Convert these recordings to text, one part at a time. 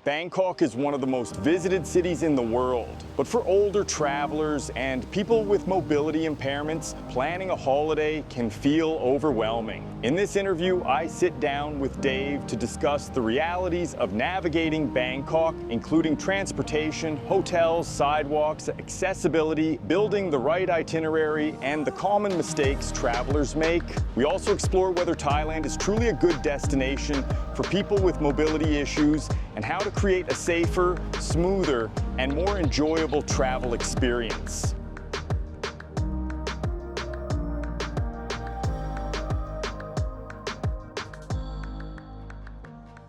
Bangkok is one of the most visited cities in the world, but for older travelers and people with mobility impairments, planning a holiday can feel overwhelming. In this interview, I sit down with Dave to discuss the realities of navigating Bangkok, including transportation, hotels, sidewalks, accessibility, building the right itinerary, and the common mistakes travelers make. We also explore whether Thailand is truly a good destination for people with mobility issues and how to create a safer, smoother, and more enjoyable travel experience.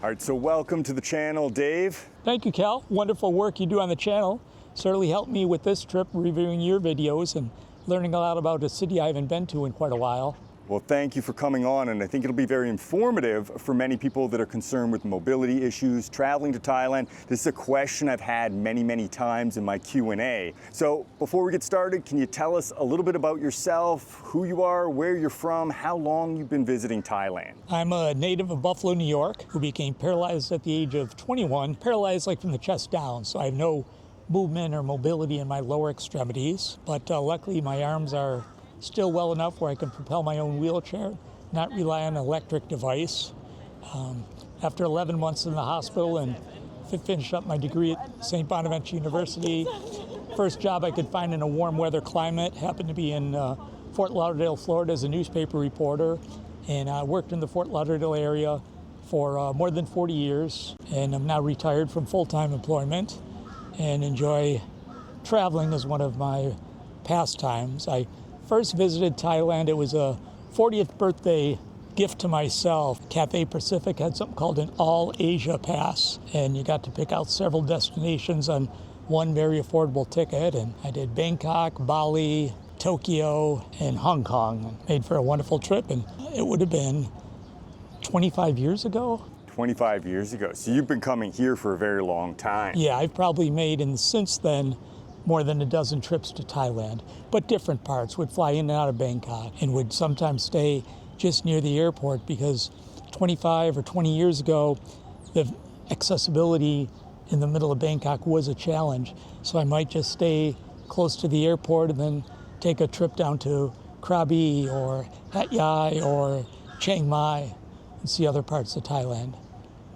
All right, so welcome to the channel, Dave. Thank you, Cal. Wonderful work you do on the channel. Certainly helped me with this trip, reviewing your videos and learning a lot about a city I haven't been to in quite a while. Well, thank you for coming on, and I think it'll be very informative for many people that are concerned with mobility issues, traveling to Thailand. This is a question I've had many times in my Q&A. So before we get started, can you tell us a little bit about yourself, who you are, where you're from, how long you've been visiting Thailand? I'm a native of Buffalo, New York, who became paralyzed at the age of 21, paralyzed like from the chest down, so I have no movement or mobility in my lower extremities, but luckily my arms are still well enough where I can propel my own wheelchair, not rely on an electric device. After 11 months in the hospital and finished up my degree at St. Bonaventure University, first job I could find in a warm weather climate happened to be in Fort Lauderdale, Florida as a newspaper reporter, and I worked in the Fort Lauderdale area for more than 40 years, and I'm now retired from full-time employment and enjoy traveling as one of my pastimes. I first visited Thailand. It was a 40th birthday gift to myself. Cathay Pacific had something called an All Asia Pass, and you got to pick out several destinations on one very affordable ticket. And I did Bangkok, Bali, Tokyo, and Hong Kong. Made for a wonderful trip, and it would have been 25 years ago. 25 years ago. So you've been coming here for a very long time. Yeah, I've probably made, and since then, more than a dozen trips to Thailand, but different parts. Would fly in and out of Bangkok and would sometimes stay just near the airport because 25 or 20 years ago, the accessibility in the middle of Bangkok was a challenge. So I might just stay close to the airport and then take a trip down to Krabi or Hat Yai or Chiang Mai and see other parts of Thailand.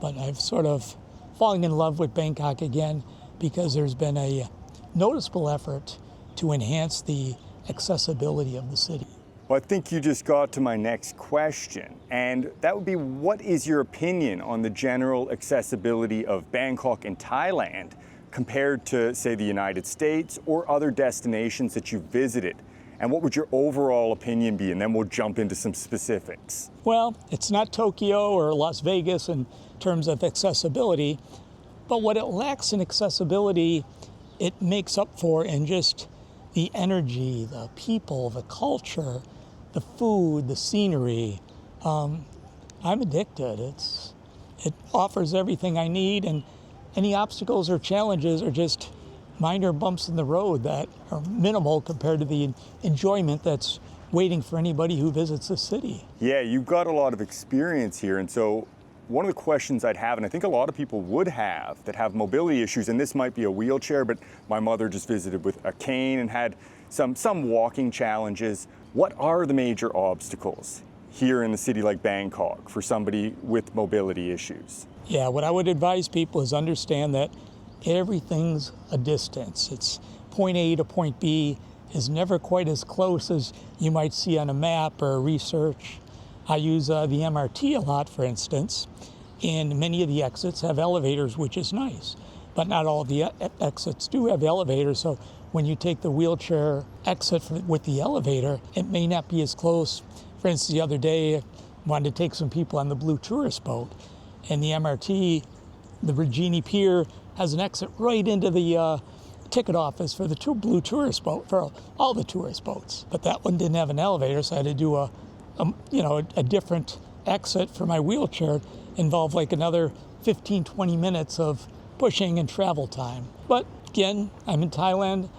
But I've sort of fallen in love with Bangkok again because there's been a noticeable effort to enhance the accessibility of the city. Well, I think you just got to my next question, and that would be, what is your opinion on the general accessibility of Bangkok and Thailand compared to, say, the United States or other destinations that you've visited? And what would your overall opinion be? And then we'll jump into some specifics. Well, it's not Tokyo or Las Vegas in terms of accessibility, but what it lacks in accessibility, it makes up for in just the energy, the people, the culture, the food, the scenery. I'm addicted. It offers everything I need, and any obstacles or challenges are just minor bumps in the road that are minimal compared to the enjoyment that's waiting for anybody who visits the city. Yeah, you've got a lot of experience here, and so one of the questions I'd have, and I think a lot of people would have that have mobility issues, and this might be a wheelchair, but my mother just visited with a cane and had some walking challenges. What are the major obstacles here in a city like Bangkok for somebody with mobility issues? Yeah, what I would advise people is understand that everything's a distance. It's point A to point B is never quite as close as you might see on a map or research. I use the MRT a lot, for instance, and many of the exits have elevators, which is nice, but not all of the exits do have elevators. So when you take the wheelchair exit with the elevator, it may not be as close. For instance, the other day, I wanted to take some people on the Blue Tourist boat, and the MRT, the Regini Pier, has an exit right into the ticket office for the Blue Tourist boat, for all the tourist boats. But that one didn't have an elevator, so I had to do a different exit for my wheelchair. Involved like another 15-20 minutes of pushing and travel time. But again, I'm in Thailand,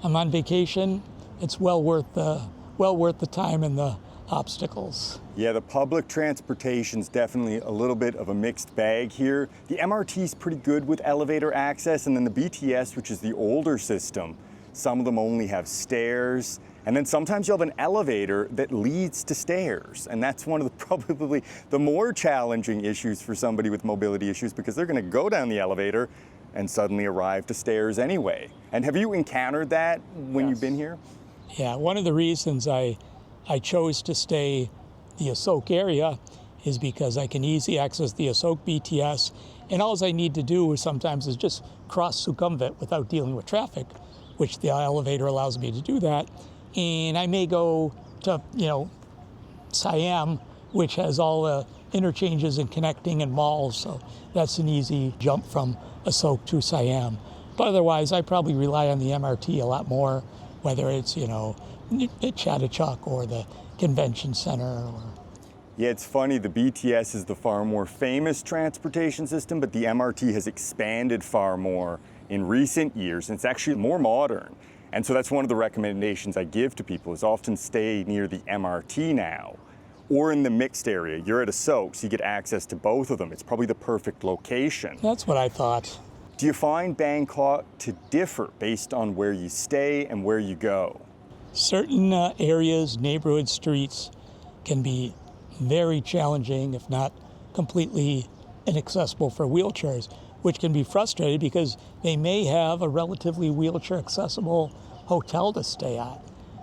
I'm on vacation. It's well worth the time and the obstacles. Yeah, the public transportation's definitely a little bit of a mixed bag here. The MRT's pretty good with elevator access, and then the BTS, which is the older system, some of them only have stairs. And then sometimes you'll have an elevator that leads to stairs. And that's one of the probably the more challenging issues for somebody with mobility issues, because they're gonna go down the elevator and suddenly arrive to stairs anyway. And have you encountered that when you've been here? Yeah, one of the reasons I chose to stay the Asok area is because I can easily access the Asok BTS, and all I need to do sometimes is just cross Sukhumvit without dealing with traffic, which the elevator allows me to do that. And I may go to, Siam, which has all the interchanges and connecting and malls, so that's an easy jump from Asok to Siam. But otherwise, I probably rely on the MRT a lot more, whether it's, at Chatuchak or the convention center. Yeah, it's funny, the BTS is the far more famous transportation system, but the MRT has expanded far more in recent years, and it's actually more modern. And so that's one of the recommendations I give to people, is often stay near the MRT now, or in the mixed area. You're at Asok, so you get access to both of them. It's probably the perfect location. That's what I thought. Do you find Bangkok to differ based on where you stay and where you go? Certain areas, neighborhood streets, can be very challenging, if not completely inaccessible for wheelchairs, which can be frustrating because they may have a relatively wheelchair accessible hotel to stay at.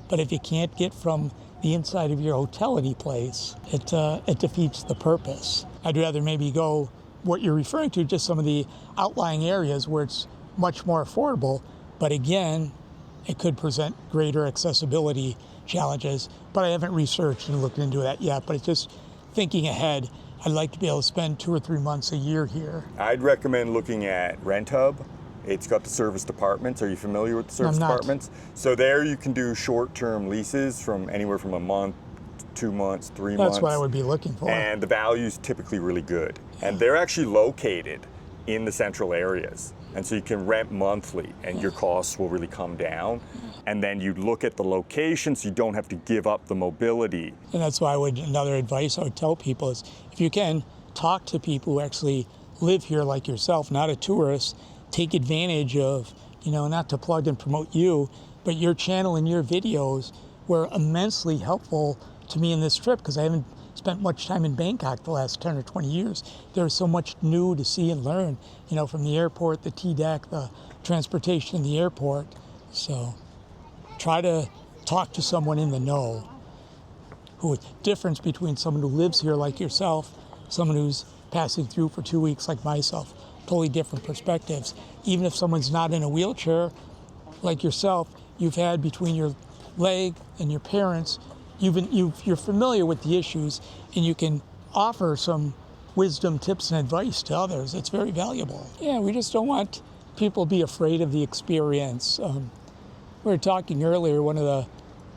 But if you can't get from the inside of your hotel any place, it defeats the purpose. I'd rather maybe go what you're referring to, just some of the outlying areas where it's much more affordable, but again, it could present greater accessibility challenges. But I haven't researched and looked into that yet, but it's just thinking ahead. I'd like to be able to spend 2 or 3 months a year here. I'd recommend looking at RentHub. It's got the service departments. Are you familiar with the service departments? So there you can do short-term leases from anywhere from a month, 2 months, 3 months. That's what I would be looking for. And the value's typically really good. And they're actually located in the central areas. And so you can rent monthly and your costs will really come down. And then you look at the location so you don't have to give up the mobility. And that's why another advice I would tell people is, if you can, talk to people who actually live here like yourself, not a tourist. Take advantage of, not to plug and promote you, but your channel and your videos were immensely helpful to me in this trip, because I haven't spent much time in Bangkok the last 10 or 20 years. There's so much new to see and learn, from the airport, the T-deck, the transportation in the airport. So try to talk to someone in the know. Difference between someone who lives here like yourself, someone who's passing through for 2 weeks like myself, totally different perspectives. Even if someone's not in a wheelchair like yourself, you've had between your leg and your parents, you're familiar with the issues, and you can offer some wisdom, tips, and advice to others. It's very valuable. Yeah, we just don't want people to be afraid of the experience. We were talking earlier, one of the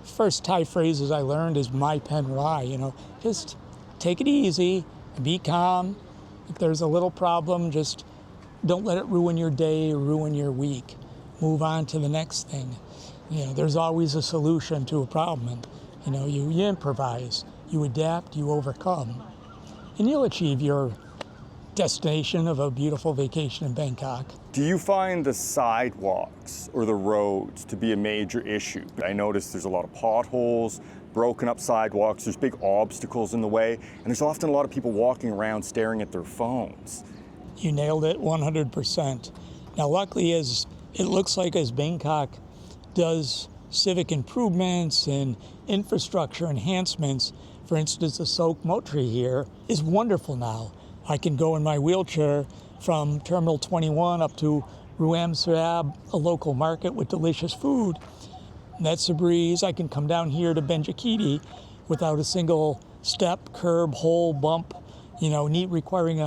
first Thai phrases I learned is "Mai Pen Rai," just take it easy, be calm. If there's a little problem, just don't let it ruin your day or ruin your week. Move on to the next thing. There's always a solution to a problem, and you improvise, you adapt, you overcome, and you'll achieve your destination of a beautiful vacation in Bangkok. Do you find the sidewalks or the roads to be a major issue? I notice there's a lot of potholes, broken up sidewalks, there's big obstacles in the way, and there's often a lot of people walking around staring at their phones. You nailed it 100%. Now, luckily, as it looks like as Bangkok does civic improvements and infrastructure enhancements, for instance, the Sok Motri here is wonderful now. I can go in my wheelchair from Terminal 21 up to Ruam Srab, a local market with delicious food. That's a breeze. I can come down here to Benjakiti without a single step, curb, hole, bump, requiring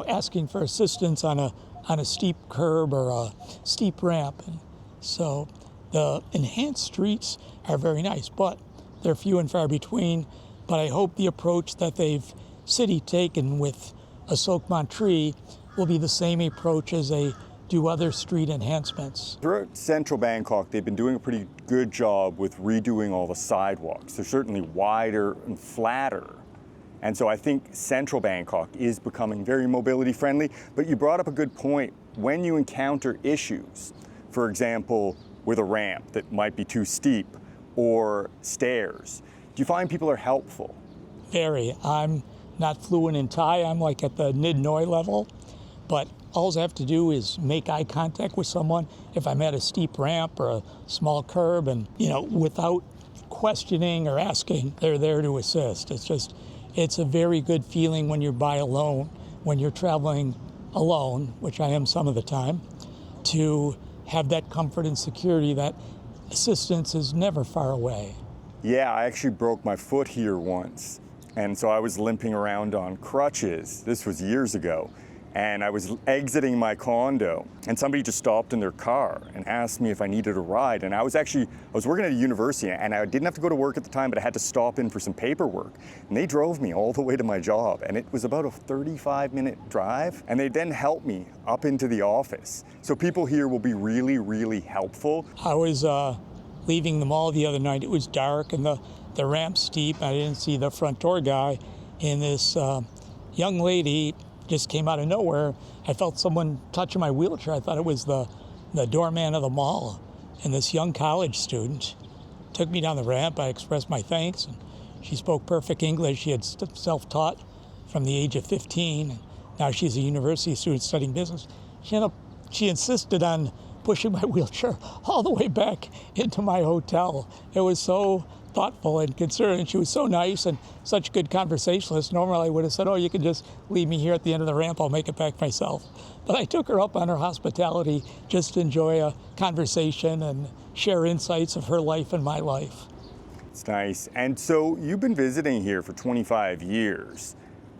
asking for assistance on a steep curb or a steep ramp. And so the enhanced streets are very nice, but they're few and far between. But I hope the approach that they've city taken with Asok Mantri will be the same approach as they do other street enhancements. Throughout central Bangkok, they've been doing a pretty good job with redoing all the sidewalks. They're certainly wider and flatter And so I think central Bangkok is becoming very mobility friendly. But you brought up a good point. When you encounter issues, for example, with a ramp that might be too steep or stairs, do you find people are helpful? Very. I'm not fluent in Thai. I'm like at the Nid Noi level. But all I have to do is make eye contact with someone if I'm at a steep ramp or a small curb, and without questioning or asking, they're there to assist. It's a very good feeling when you're by alone, when you're traveling alone, which I am some of the time, to have that comfort and security that assistance is never far away. Yeah, I actually broke my foot here once. And so I was limping around on crutches. This was years ago. And I was exiting my condo, and somebody just stopped in their car and asked me if I needed a ride. And I was working at a university, and I didn't have to go to work at the time, but I had to stop in for some paperwork. And they drove me all the way to my job, and it was about a 35-minute drive. And they then helped me up into the office. So people here will be really, really helpful. I was leaving the mall the other night. It was dark, and the ramp steep. I didn't see the front door guy, and this young lady just came out of nowhere. I felt someone touching my wheelchair. I thought it was the doorman of the mall. And this young college student took me down the ramp. I expressed my thanks, and she spoke perfect English. She had self-taught from the age of 15. And now she's a university student studying business. She insisted on pushing my wheelchair all the way back into my hotel. It was so thoughtful and considerate. She was so nice and such a good conversationalist. Normally I would have said, oh, you can just leave me here at the end of the ramp, I'll make it back myself. But I took her up on her hospitality just to enjoy a conversation and share insights of her life and my life. It's nice. And so you've been visiting here for 25 years.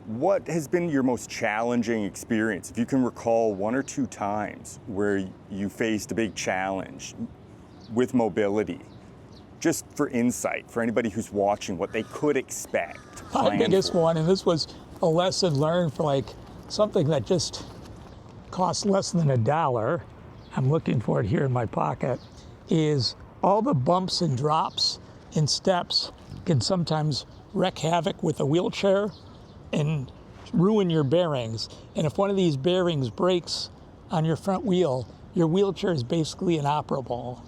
What has been your most challenging experience? If you can recall one or two times where you faced a big challenge with mobility, just for insight, for anybody who's watching, what they could expect. My biggest one, and this was a lesson learned for like something that just cost less than $1, I'm looking for it here in my pocket, is all the bumps and drops in steps can sometimes wreak havoc with a wheelchair and ruin your bearings. And if one of these bearings breaks on your front wheel, your wheelchair is basically inoperable.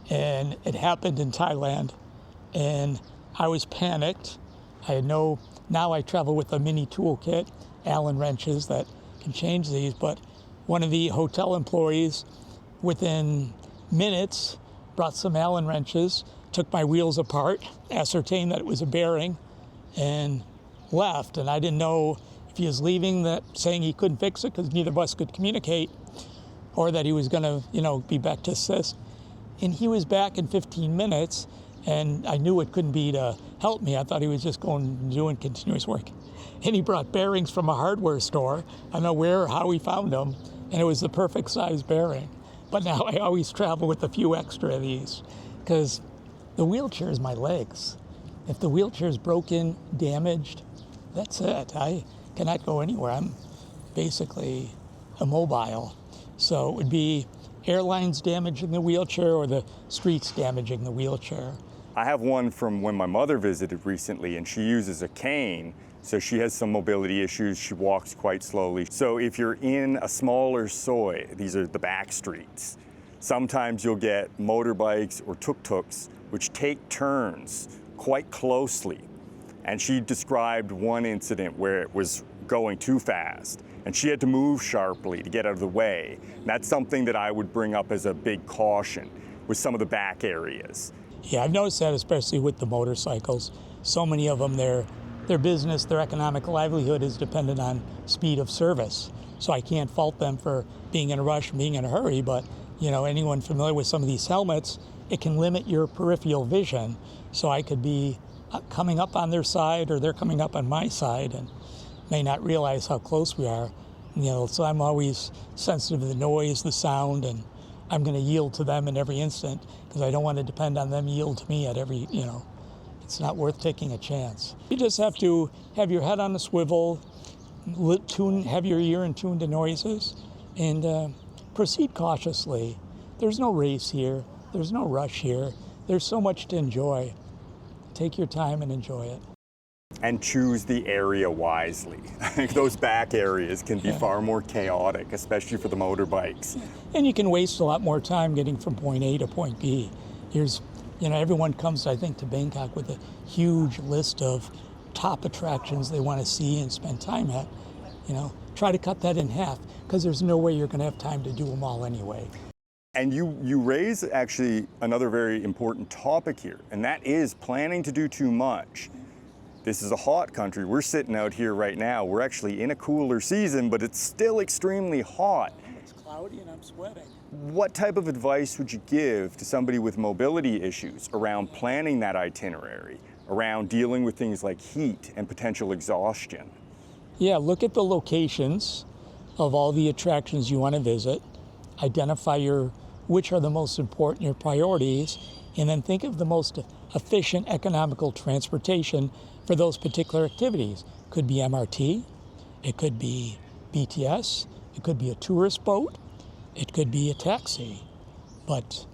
And it happened in Thailand, and I was panicked. Now I travel with a mini toolkit, Allen wrenches that can change these, but one of the hotel employees within minutes brought some Allen wrenches, took my wheels apart, ascertained that it was a bearing, and left. And I didn't know if he was leaving that saying he couldn't fix it because neither of us could communicate, or that he was gonna, be back to assist. And he was back in 15 minutes, and I knew it couldn't be to help me. I thought he was just going and doing continuous work. And he brought bearings from a hardware store. I don't know where or how he found them, and it was the perfect size bearing. But now I always travel with a few extra of these, because the wheelchair is my legs. If the wheelchair is broken, damaged, that's it. I cannot go anywhere. I'm basically immobile. So it would be airlines damaging the wheelchair or the streets damaging the wheelchair. I have one from when my mother visited recently, and she uses a cane, so she has some mobility issues. She walks quite slowly. So if you're in a smaller soi, these are the back streets, sometimes you'll get motorbikes or tuk-tuks which take turns quite closely. And she described one incident where it was going too fast, and she had to move sharply to get out of the way. And that's something that I would bring up as a big caution with some of the back areas. Yeah, I've noticed that, especially with the motorcycles. So many of them, their business, their economic livelihood is dependent on speed of service. So I can't fault them for being in a rush, being in a hurry, but anyone familiar with some of these helmets, it can limit your peripheral vision. So I could be coming up on their side, or they're coming up on my side, and may not realize how close we are. So I'm always sensitive to the noise, the sound, and I'm going to yield to them in every instant, because I don't want to depend on them yield to me at every, it's not worth taking a chance. You just have to have your head on a swivel, have your ear in tune to noises, and proceed cautiously. There's no race here. There's no rush here. There's so much to enjoy. Take your time and enjoy it. And choose the area wisely. Those back areas can be far more chaotic, especially for the motorbikes. And you can waste a lot more time getting from point A to point B. Everyone comes, I think, to Bangkok with a huge list of top attractions they want to see and spend time at. Try to cut that in half, because there's no way you're going to have time to do them all anyway. And you raise actually another very important topic here, and that is planning to do too much. This is a hot country. We're sitting out here right now. We're actually in a cooler season, but it's still extremely hot. It's cloudy and I'm sweating. What type of advice would you give to somebody with mobility issues around planning that itinerary, around dealing with things like heat and potential exhaustion? Yeah, look at the locations of all the attractions you want to visit, identify which are the most important, your priorities, and then think of the most efficient economical transportation for those particular activities. Could be MRT, it could be BTS, it could be a tourist boat, it could be a taxi. But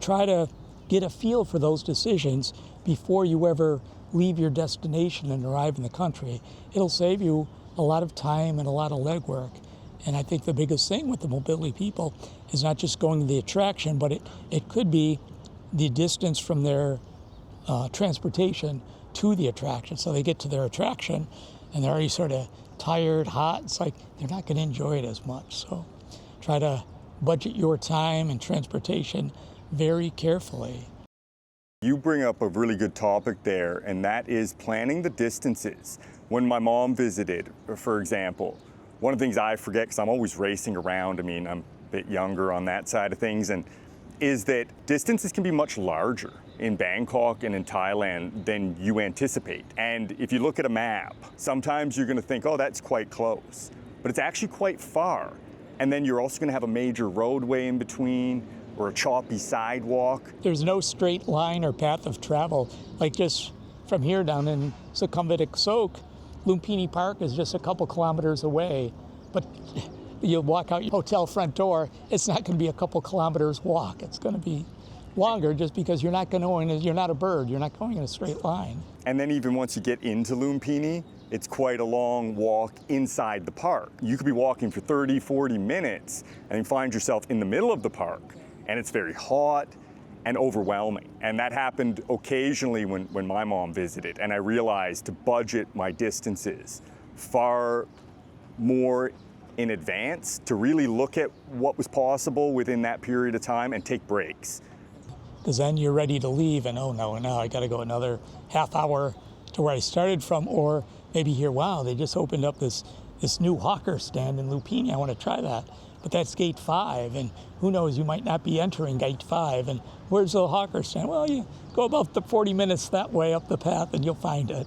try to get a feel for those decisions before you ever leave your destination and arrive in the country. It'll save you a lot of time and a lot of legwork. And I think the biggest thing with the mobility people is not just going to the attraction, but it could be the distance from their transportation to the attraction. So they get to their attraction and they're already sort of tired, hot. It's like they're not going to enjoy it as much. So try to budget your time and transportation very carefully. You bring up a really good topic there, and that is planning the distances. When my mom visited, for example, one of the things I forget, because I'm always racing around, I'm a bit younger on that side of things, and is that distances can be much larger in Bangkok and in Thailand than you anticipate. And if you look at a map, sometimes you're going to think, oh, that's quite close, but it's actually quite far. And then you're also going to have a major roadway in between or a choppy sidewalk. There's no straight line or path of travel. Like just from here down in Sukhumvit Sok, Lumpini Park is just a couple kilometers away. But you walk out your hotel front door, it's not going to be a couple kilometers walk. It's going to be longer just because you're not a bird. You're not going in a straight line. And then even once you get into Lumpini, it's quite a long walk inside the park. You could be walking for 30, 40 minutes and you find yourself in the middle of the park, and it's very hot and overwhelming. And that happened occasionally when my mom visited, and I realized to budget my distances far more in advance, to really look at what was possible within that period of time and take breaks. Because then you're ready to leave and, oh no, now I got to go another half hour to where I started from, or maybe hear, wow, they just opened up this new hawker stand in Lumpini, I want to try that. But that's gate 5, and who knows, you might not be entering gate 5, and where's the hawker stand? Well, you go about the 40 minutes that way up the path and you'll find it.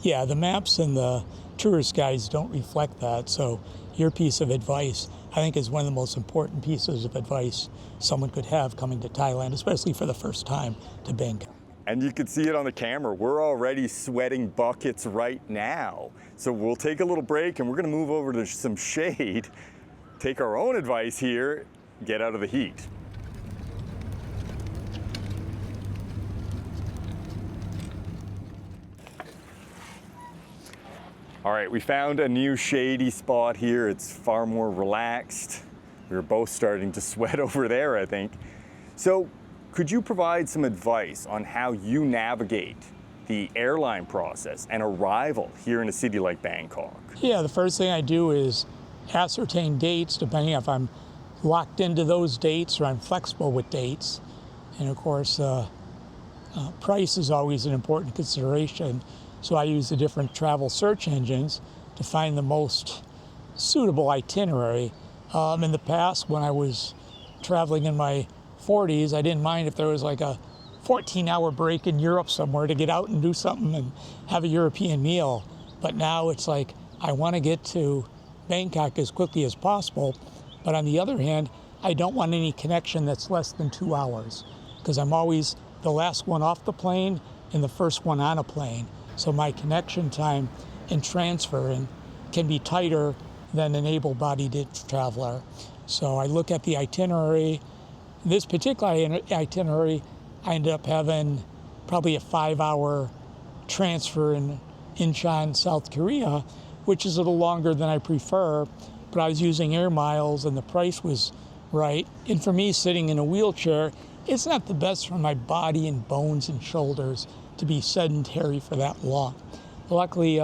Yeah, the maps and the tourist guides don't reflect that, so your piece of advice, I think, is one of the most important pieces of advice someone could have coming to Thailand, especially for the first time to Bangkok. And you can see it on the camera. We're already sweating buckets right now. So we'll take a little break and we're gonna move over to some shade, take our own advice here, get out of the heat. All right, we found a new shady spot here. It's far more relaxed. We were both starting to sweat over there, I think. So could you provide some advice on how you navigate the airline process and arrival here in a city like Bangkok? Yeah, the first thing I do is ascertain dates, depending if I'm locked into those dates or I'm flexible with dates. And of course, price is always an important consideration. So I use the different travel search engines to find the most suitable itinerary. In the past, when I was traveling in my 40s, I didn't mind if there was like a 14-hour break in Europe somewhere to get out and do something and have a European meal. But now it's like, I want to get to Bangkok as quickly as possible. But on the other hand, I don't want any connection that's less than 2 hours, because I'm always the last one off the plane and the first one on a plane. So my connection time and transferring can be tighter than an able-bodied traveler. So I look at the itinerary. This particular itinerary, I ended up having probably a 5-hour transfer in Incheon, South Korea, which is a little longer than I prefer, but I was using air miles and the price was right. And for me, sitting in a wheelchair, it's not the best for my body and bones and shoulders to be sedentary for that long. Luckily,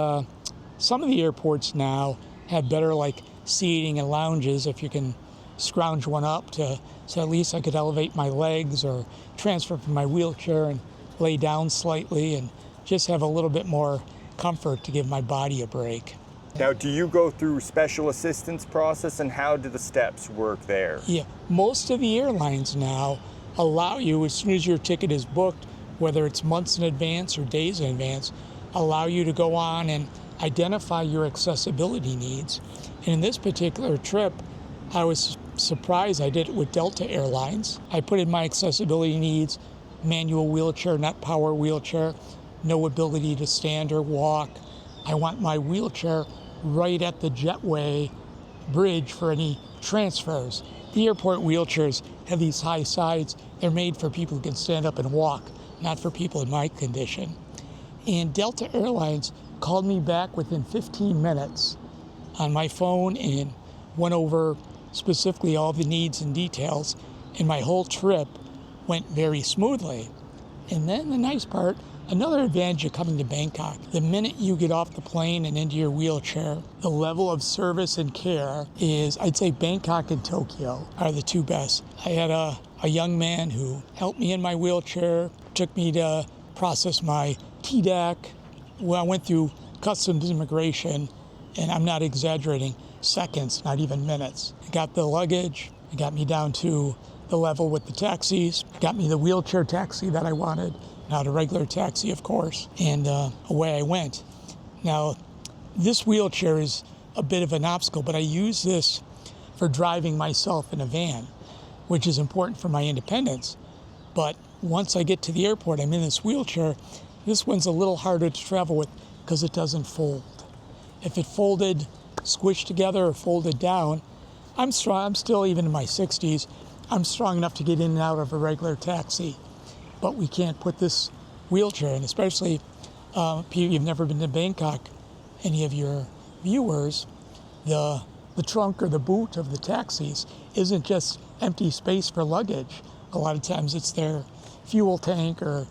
some of the airports now have better like seating and lounges if you can scrounge one up so at least I could elevate my legs or transfer from my wheelchair and lay down slightly and just have a little bit more comfort to give my body a break. Now, do you go through special assistance process, and how do the steps work there? Yeah, most of the airlines now allow you, as soon as your ticket is booked, whether it's months in advance or days in advance, allow you to go on and identify your accessibility needs. And in this particular trip, I was surprised I did it with Delta Airlines. I put in my accessibility needs: manual wheelchair, not power wheelchair, no ability to stand or walk. I want my wheelchair right at the jetway bridge for any transfers. The airport wheelchairs have these high sides. They're made for people who can stand up and walk, not for people in my condition. And Delta Airlines called me back within 15 minutes on my phone and went over specifically all the needs and details, and my whole trip went very smoothly. And then the nice part, another advantage of coming to Bangkok, the minute you get off the plane and into your wheelchair, the level of service and care is, I'd say Bangkok and Tokyo are the two best. I had a young man who helped me in my wheelchair, took me to process my TDAC. Well, I went through customs immigration, and I'm not exaggerating, seconds, not even minutes. I got the luggage, it got me down to the level with the taxis, got me the wheelchair taxi that I wanted, not a regular taxi, of course, and away I went. Now, this wheelchair is a bit of an obstacle, but I use this for driving myself in a van, which is important for my independence. But once I get to the airport, I'm in this wheelchair. This one's a little harder to travel with because it doesn't fold. If it folded, squished together or folded down, I'm strong. I'm still, even in my 60s, I'm strong enough to get in and out of a regular taxi. But we can't put this wheelchair in, especially if you've never been to Bangkok, any of your viewers, the trunk or the boot of the taxis isn't just empty space for luggage. A lot of times it's their fuel tank or,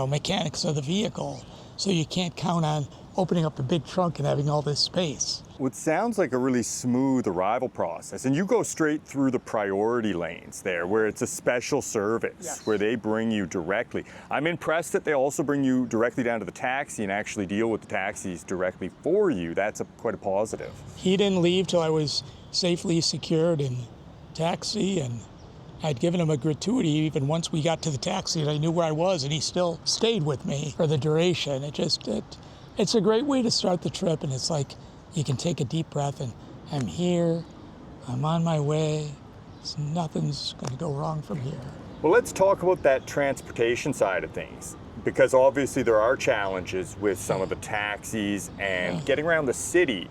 mechanics of the vehicle. So you can't count on opening up a big trunk and having all this space. Well, it sounds like a really smooth arrival process, and you go straight through the priority lanes there, where it's a special service, yes, where they bring you directly. I'm impressed that they also bring you directly down to the taxi and actually deal with the taxis directly for you. That's quite a positive. He didn't leave till I was safely secured in taxi, and I'd given him a gratuity even once we got to the taxi and I knew where I was, and he still stayed with me for the duration. It's a great way to start the trip, and it's like you can take a deep breath and I'm here, I'm on my way, nothing's going to go wrong from here. Well, let's talk about that transportation side of things, because obviously there are challenges with some of the taxis and getting around the city.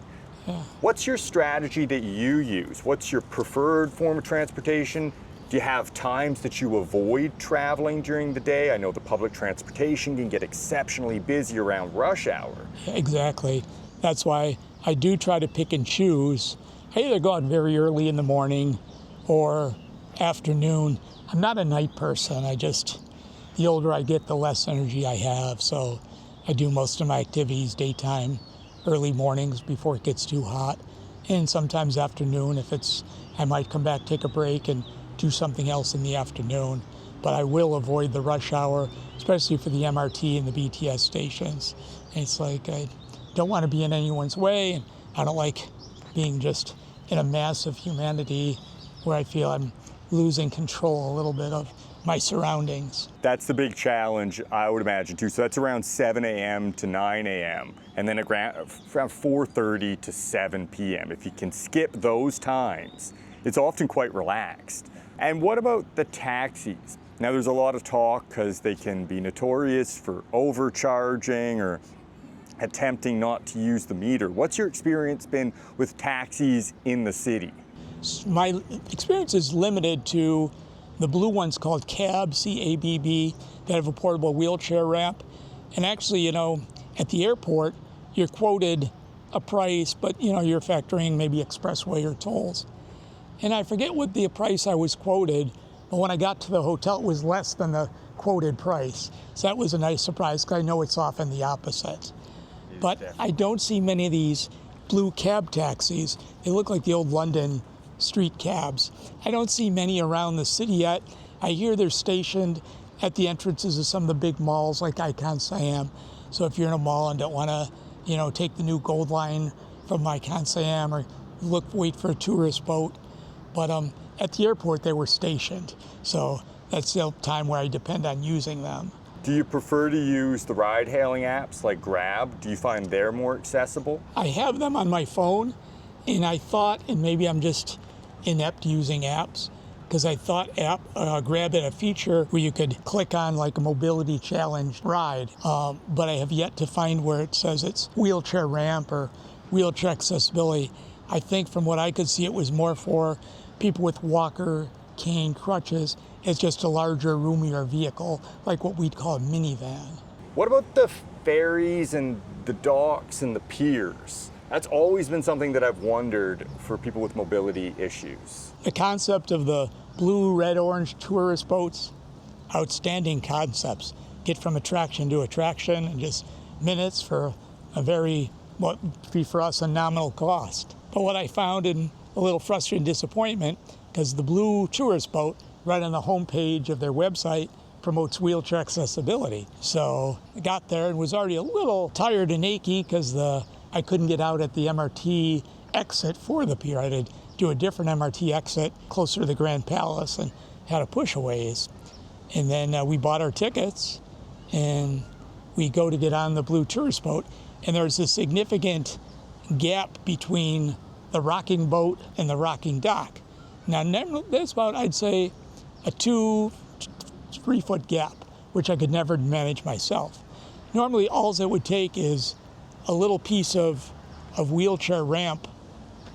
What's your strategy that you use? What's your preferred form of transportation? Do you have times that you avoid traveling during the day? I know the public transportation can get exceptionally busy around rush hour. Exactly. That's why I do try to pick and choose. I either go out very early in the morning or afternoon. I'm not a night person. The older I get, the less energy I have. So I do most of my activities daytime, early mornings before it gets too hot. And sometimes afternoon I might come back, take a break, and do something else in the afternoon. But I will avoid the rush hour, especially for the MRT and the BTS stations. And it's like I don't want to be in anyone's way, and I don't like being just in a mass of humanity where I feel I'm losing control a little bit of my surroundings. That's the big challenge, I would imagine, too. So that's around 7 a.m. to 9 a.m. and then around 4:30 to 7 p.m. If you can skip those times, it's often quite relaxed. And what about the taxis? Now, there's a lot of talk because they can be notorious for overcharging or attempting not to use the meter. What's your experience been with taxis in the city? My experience is limited to the blue ones called CAB, C-A-B-B, that have a portable wheelchair ramp. And actually, At the airport, you're quoted a price, but you're factoring maybe expressway or tolls. And I forget what the price I was quoted, but when I got to the hotel, it was less than the quoted price. So that was a nice surprise, because I know it's often the opposite. But I don't see many of these blue cab taxis. They look like the old London street cabs. I don't see many around the city yet. I hear they're stationed at the entrances of some of the big malls like Icon Siam. So if you're in a mall and don't want to, take the new Gold Line from Icon Siam or wait for a tourist boat. But at the airport, they were stationed. So that's the time where I depend on using them. Do you prefer to use the ride-hailing apps like Grab? Do you find they're more accessible? I have them on my phone, and I thought, and maybe I'm just inept using apps, because I thought Grab had a feature where you could click on like a mobility challenge ride, but I have yet to find where it says it's wheelchair ramp or wheelchair accessibility. I think from what I could see, it was more for people with walker, cane, crutches. It's just a larger, roomier vehicle, like what we'd call a minivan. What about the ferries and the docks and the piers? That's always been something that I've wondered for people with mobility issues. The concept of the blue, red, orange tourist boats, outstanding concepts. Get from attraction to attraction in just minutes for a very, what would be for us, a nominal cost. But what I found in a little frustrating disappointment, because the blue tourist boat, right on the homepage of their website, promotes wheelchair accessibility. So I got there and was already a little tired and achy because I couldn't get out at the MRT exit for the pier. I had to do a different MRT exit closer to the Grand Palace and had to push a ways. And then we bought our tickets and we go to get on the blue tourist boat, and there's a significant gap between the rocking boat and the rocking dock. Now that's about, I'd say, a 2-3 foot gap, which I could never manage myself. Normally, all it would take is a little piece of wheelchair ramp,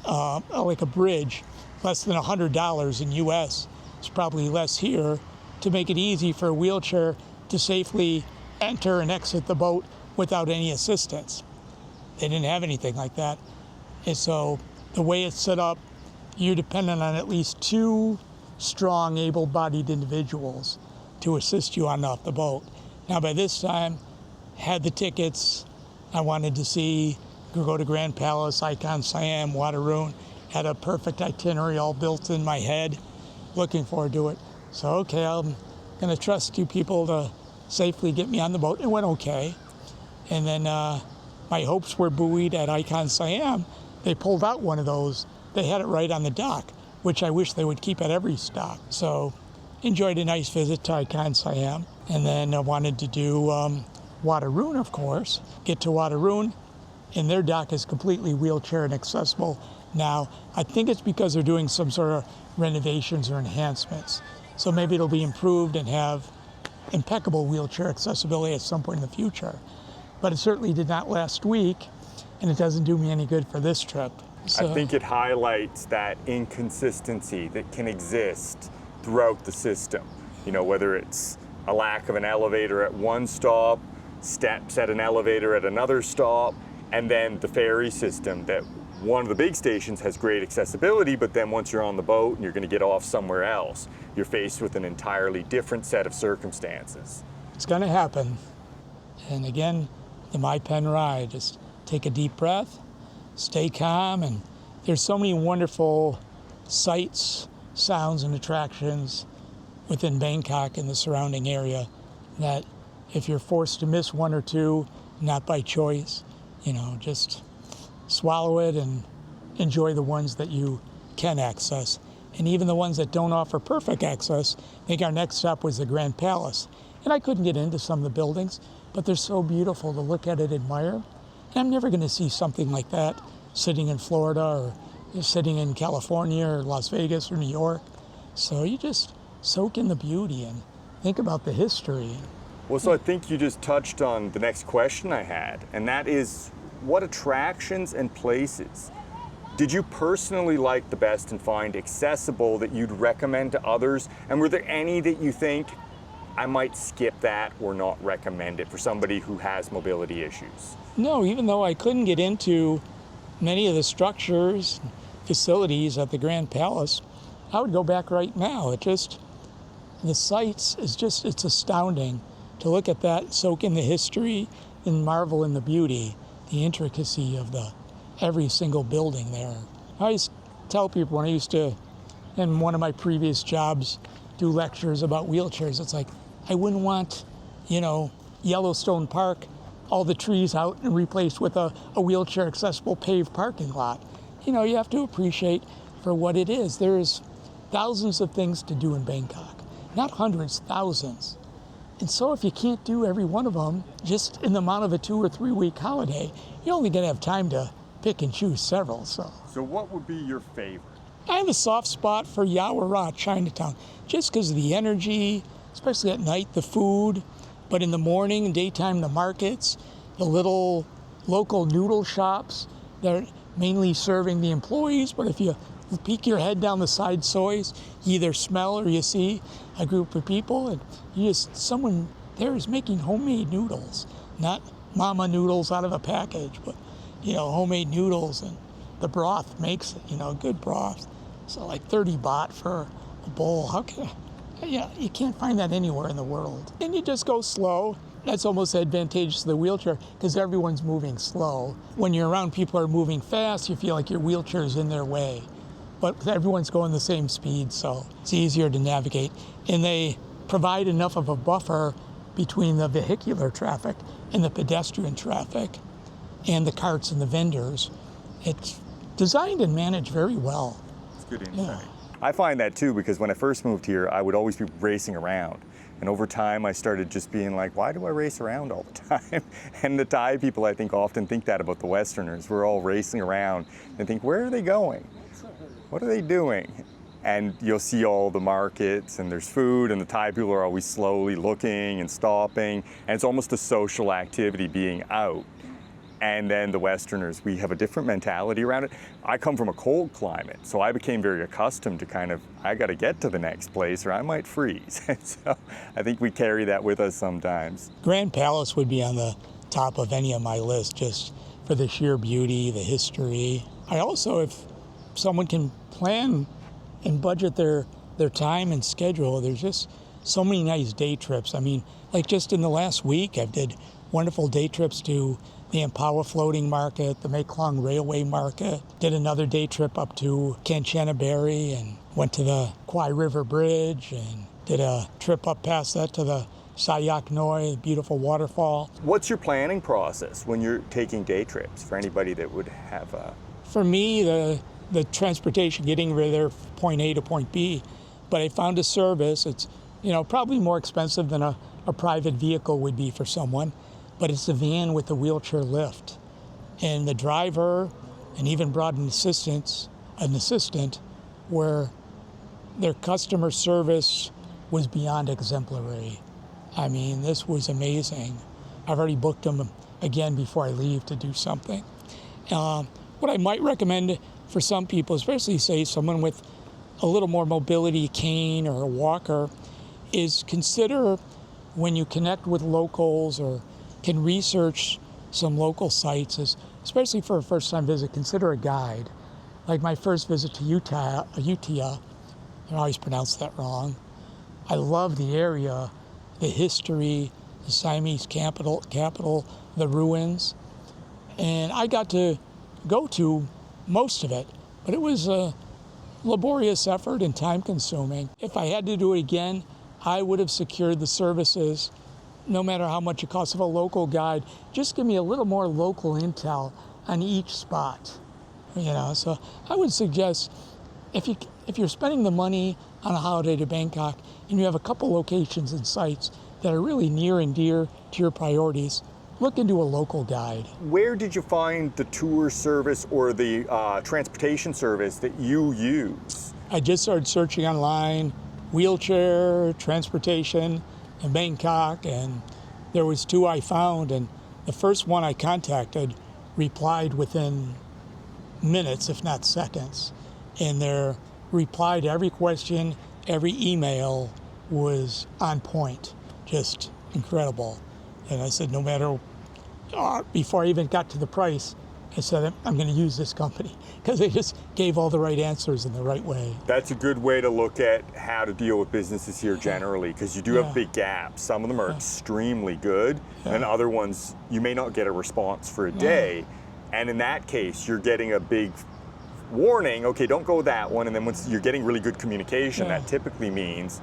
like a bridge, less than $100 in US. It's probably less here, to make it easy for a wheelchair to safely enter and exit the boat without any assistance. They didn't have anything like that. And so the way it's set up, you're dependent on at least 2 strong, able-bodied individuals to assist you on off the boat. Now, by this time, had the tickets. I wanted to go to Grand Palace, Icon Siam, Wateroo. Had a perfect itinerary all built in my head. Looking forward to it. So, okay, I'm going to trust you people to safely get me on the boat. It went okay. And then my hopes were buoyed at Icon Siam. They pulled out one of those. They had it right on the dock, which I wish they would keep at every stop. So enjoyed a nice visit to Icon Siam. And then I wanted to do Wateroo, of course. Get to Wateroo, and their dock is completely wheelchair inaccessible now. I think it's because they're doing some sort of renovations or enhancements. So maybe it'll be improved and have impeccable wheelchair accessibility at some point in the future. But it certainly did not last week, and it doesn't do me any good for this trip. So, I think it highlights that inconsistency that can exist throughout the system. Whether it's a lack of an elevator at one stop, steps at an elevator at another stop, and then the ferry system, that one of the big stations has great accessibility, but then once you're on the boat and you're going to get off somewhere else, you're faced with an entirely different set of circumstances. It's going to happen. And again, the My Pen ride, just take a deep breath, stay calm, and there's so many wonderful sights, sounds, and attractions within Bangkok and the surrounding area that if you're forced to miss one or two, not by choice, just swallow it and enjoy the ones that you can access. And even the ones that don't offer perfect access, I think our next stop was the Grand Palace. And I couldn't get into some of the buildings, but they're so beautiful to look at and admire. And I'm never going to see something like that sitting in Florida or sitting in California or Las Vegas or New York. So you just soak in the beauty and think about the history. Well, so I think you just touched on the next question I had, and that is, what attractions and places did you personally like the best and find accessible that you'd recommend to others? And were there any that you think I might skip that or not recommend it for somebody who has mobility issues? No, even though I couldn't get into many of the structures, facilities at the Grand Palace, I would go back right now. The sights is just, it's astounding to look at that, soak in the history, and marvel in the beauty, the intricacy of every single building there. I always tell people when I used to, in one of my previous jobs, do lectures about wheelchairs, it's like, I wouldn't want, Yellowstone Park, all the trees out and replaced with a wheelchair accessible paved parking lot. You have to appreciate for what it is. There's thousands of things to do in Bangkok, not hundreds, thousands. And so if you can't do every one of them, just in the amount of a 2 or 3 week holiday, you're only gonna have time to pick and choose several, So what would be your favorite? I have a soft spot for Yawara, Chinatown, just because of the energy, especially at night, the food, but in the morning and daytime, the markets, the little local noodle shops that are mainly serving the employees, but if you peek your head down the side soys, you either smell or you see a group of people, and someone there is making homemade noodles, not mama noodles out of a package, but homemade noodles, and the broth makes it, good broth. So like 30 baht for a bowl. You can't find that anywhere in the world. And you just go slow. That's almost advantageous to the wheelchair because everyone's moving slow. When you're around people who are moving fast, you feel like your wheelchair is in their way. But everyone's going the same speed, so it's easier to navigate. And they provide enough of a buffer between the vehicular traffic and the pedestrian traffic and the carts and the vendors. It's designed and managed very well. It's good insight. Yeah. I find that too, because when I first moved here, I would always be racing around. And over time, I started just being like, why do I race around all the time? And the Thai people, I think, often think that about the Westerners. We're all racing around and think, where are they going? What are they doing? And you'll see all the markets and there's food, and the Thai people are always slowly looking and stopping. And it's almost a social activity being out. And then the Westerners, we have a different mentality around it. I come from a cold climate, so I became very accustomed to I got to get to the next place or I might freeze. So I think we carry that with us sometimes. Grand Palace would be on the top of any of my list just for the sheer beauty, the history. I also, if someone can plan and budget their time and schedule, there's just so many nice day trips. I mean, like just in the last week, I've did wonderful day trips to the Ampawa Floating Market, the Maeklong Railway Market. Did another day trip up to Kanchanaburi and went to the Kwai River Bridge and did a trip up past that to the Sayak Noi, the beautiful waterfall. What's your planning process when you're taking day trips for anybody that would have a... For me, the transportation, getting there from point A to point B, but I found a service. It's probably more expensive than a private vehicle would be for someone, but it's a van with a wheelchair lift. And the driver, and even brought an assistant where their customer service was beyond exemplary. I mean, this was amazing. I've already booked them again before I leave to do something. What I might recommend for some people, especially say someone with a little more mobility, cane or a walker, is consider when you connect with locals or can research some local sites, especially for a first-time visit, consider a guide. Like my first visit to Utia, I always pronounce that wrong. I love the area, the history, the Siamese capital, the ruins. And I got to go to most of it, but it was a laborious effort and time-consuming. If I had to do it again, I would have secured the services, no matter how much it costs, of a local guide. Just give me a little more local intel on each spot. So I would suggest if you're spending the money on a holiday to Bangkok and you have a couple locations and sites that are really near and dear to your priorities, look into a local guide. Where did you find the tour service or the transportation service that you use? I just started searching online, wheelchair, transportation in Bangkok, and there was 2 I found, and the first one I contacted replied within minutes, if not seconds, and their reply to every question, every email was on point. just incredible. And I said, no matter, before I even got to the price, I said, I'm going to use this company because they just gave all the right answers in the right way. That's a good way to look at how to deal with businesses here generally, because you do have big gaps. Some of them are extremely good, and other ones you may not get a response for a day. And in that case, you're getting a big warning, okay, don't go that one. And then once you're getting really good communication, that typically means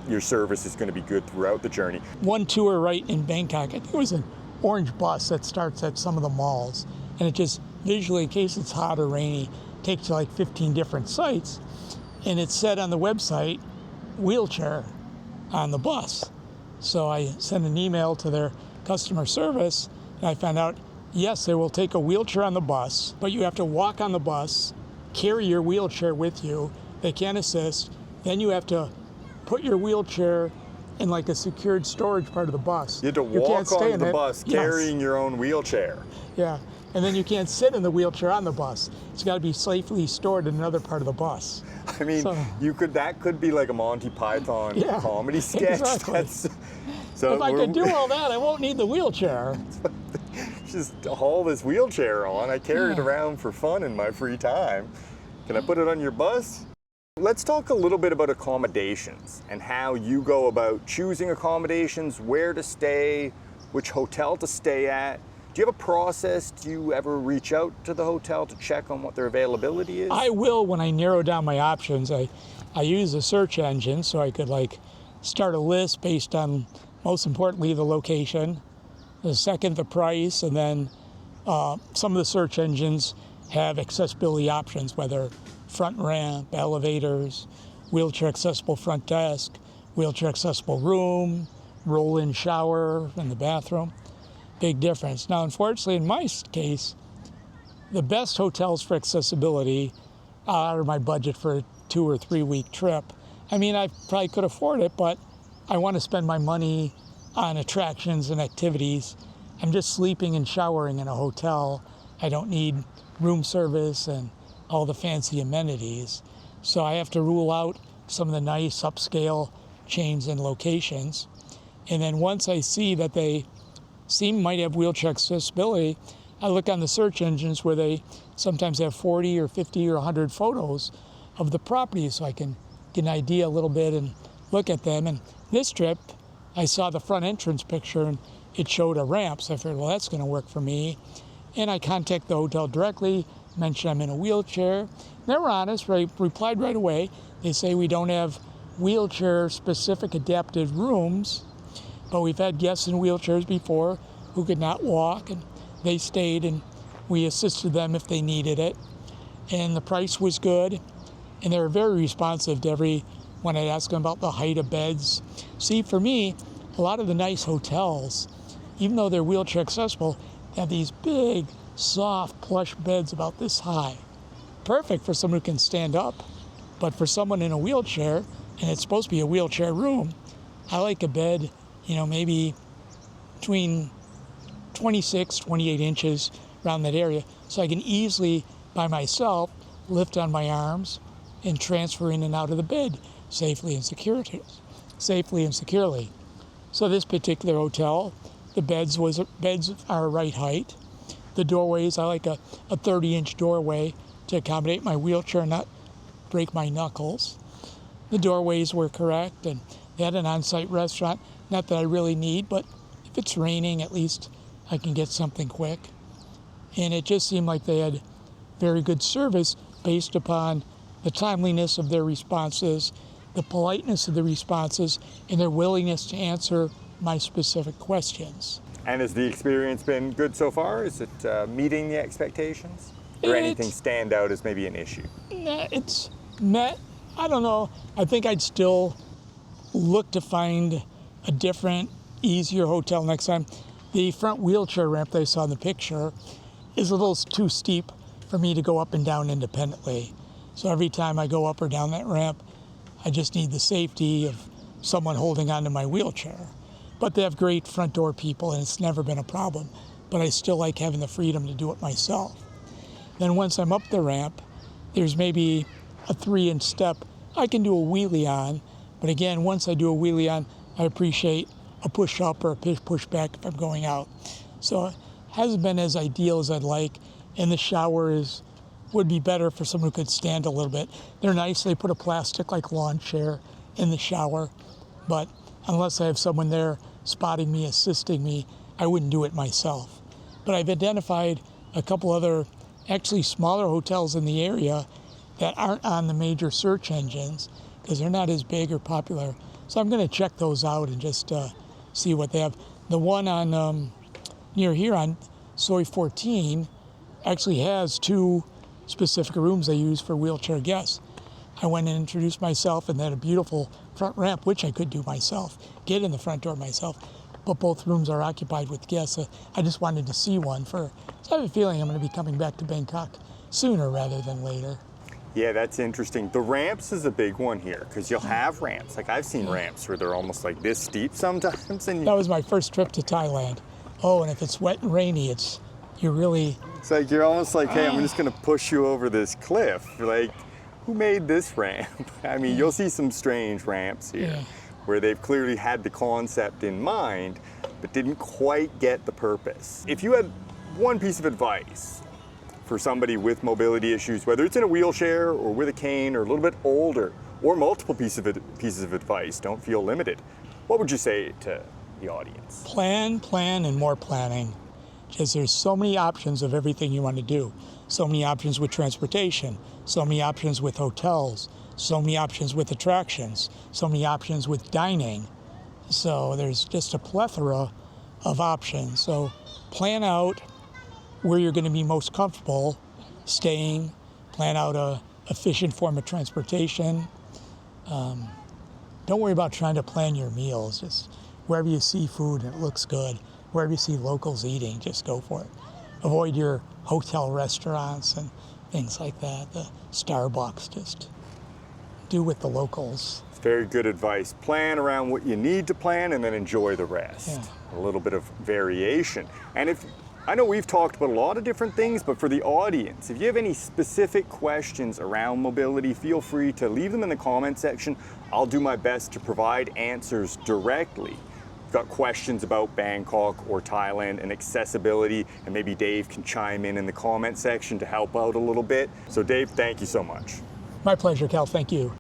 your service is going to be good throughout the journey. One tour right in Bangkok, I think it was an orange bus that starts at some of the malls. And it just visually, in case it's hot or rainy, takes you like 15 different sites. And it said on the website, wheelchair on the bus. So I sent an email to their customer service, and I found out, yes, they will take a wheelchair on the bus, but you have to walk on the bus, carry your wheelchair with you. They can't assist. Then you have to put your wheelchair in like a secured storage part of the bus. You had to walk on the bus carrying your own wheelchair. Yeah. And then you can't sit in the wheelchair on the bus. It's got to be safely stored in another part of the bus. I mean, that could be like a Monty Python comedy sketch. Exactly. So if I could do all that, I won't need the wheelchair. Just haul this wheelchair on. I carry it around for fun in my free time. Can I put it on your bus? Let's talk a little bit about accommodations and how you go about choosing accommodations, where to stay, which hotel to stay at. Do you have a process? Do you ever reach out to the hotel to check on what their availability is? I will when I narrow down my options. I use a search engine so I could like start a list based on, most importantly, the location, the second, the price, and then some of the search engines have accessibility options, whether front ramp, elevators, wheelchair accessible front desk, wheelchair accessible room, roll-in shower in the bathroom. Big difference. Now, unfortunately, in my case, the best hotels for accessibility are out of my budget for a 2 or 3 week trip. I mean, I probably could afford it, but I want to spend my money on attractions and activities. I'm just sleeping and showering in a hotel. I don't need room service and all the fancy amenities. So I have to rule out some of the nice upscale chains and locations. And then once I see that they might have wheelchair accessibility, I look on the search engines where they sometimes have 40 or 50 or 100 photos of the property, so I can get an idea a little bit and look at them. And this trip, I saw the front entrance picture and it showed a ramp, so I figured, well, that's going to work for me. And I contact the hotel directly, mention I'm in a wheelchair. They were honest, replied right away. They say we don't have wheelchair-specific adapted rooms, but we've had guests in wheelchairs before who could not walk, and they stayed, and we assisted them if they needed it. And the price was good, and they were very responsive to when I'd ask them about the height of beds. See, for me, a lot of the nice hotels, even though they're wheelchair accessible, have these big, soft, plush beds about this high. Perfect for someone who can stand up, but for someone in a wheelchair, and it's supposed to be a wheelchair room, I like a bed, maybe between 26, 28 inches around that area, so I can easily, by myself, lift on my arms and transfer in and out of the bed safely and securely. So this particular hotel, the beds are right height. The doorways, I like a 30-inch doorway to accommodate my wheelchair and not break my knuckles. The doorways were correct, and they had an on-site restaurant. Not that I really need, but if it's raining, at least I can get something quick. And it just seemed like they had very good service based upon the timeliness of their responses, the politeness of the responses, and their willingness to answer my specific questions. And has the experience been good so far? Is it meeting the expectations? Or anything stand out as maybe an issue? It's met. I don't know. I think I'd still look to find a different, easier hotel next time. The front wheelchair ramp that I saw in the picture is a little too steep for me to go up and down independently. So every time I go up or down that ramp, I just need the safety of someone holding onto my wheelchair. But they have great front door people, and it's never been a problem. But I still like having the freedom to do it myself. Then once I'm up the ramp, there's maybe a 3-inch step I can do a wheelie on. But again, once I do a wheelie on, I appreciate a push up or a push back if I'm going out. So it hasn't been as ideal as I'd like, and the showers would be better for someone who could stand a little bit. They're nice, they put a plastic like lawn chair in the shower, but unless I have someone there spotting me, assisting me, I wouldn't do it myself. But I've identified a couple other actually smaller hotels in the area that aren't on the major search engines because they're not as big or popular. So I'm going to check those out and just see what they have. The one on near here on Soy 14 actually has 2 specific rooms they use for wheelchair guests. I went and introduced myself, and they had a beautiful front ramp, which I could do myself, get in the front door myself, but both rooms are occupied with guests. So I just wanted to see one so I have a feeling I'm going to be coming back to Bangkok sooner rather than later. Yeah, that's interesting. The ramps is a big one here because you'll have ramps. Like I've seen ramps where they're almost like this steep sometimes. And That was my first trip to Thailand. Oh, and if it's wet and rainy, it's like you're almost like, hey, I'm just gonna push you over this cliff. You're like, who made this ramp? I mean, you'll see some strange ramps here where they've clearly had the concept in mind, but didn't quite get the purpose. If you had one piece of advice for somebody with mobility issues, whether it's in a wheelchair or with a cane or a little bit older, or multiple pieces of advice, don't feel limited, what would you say to the audience? Plan, and more planning. Because there's so many options of everything you want to do. So many options with transportation, so many options with hotels, so many options with attractions, so many options with dining. So there's just a plethora of options. So plan out where you're going to be most comfortable staying, plan out a efficient form of transportation. Don't worry about trying to plan your meals. Just wherever you see food and it looks good, wherever you see locals eating, just go for it. Avoid your hotel restaurants and things like that, the Starbucks, just do with the locals. It's very good advice. Plan around what you need to plan and then enjoy the rest. Yeah. A little bit of variation. And I know we've talked about a lot of different things, but for the audience, if you have any specific questions around mobility, feel free to leave them in the comment section. I'll do my best to provide answers directly. Got questions about Bangkok or Thailand and accessibility, and maybe Dave can chime in the comment section to help out a little bit. So Dave, thank you so much. My pleasure, Cal. Thank you.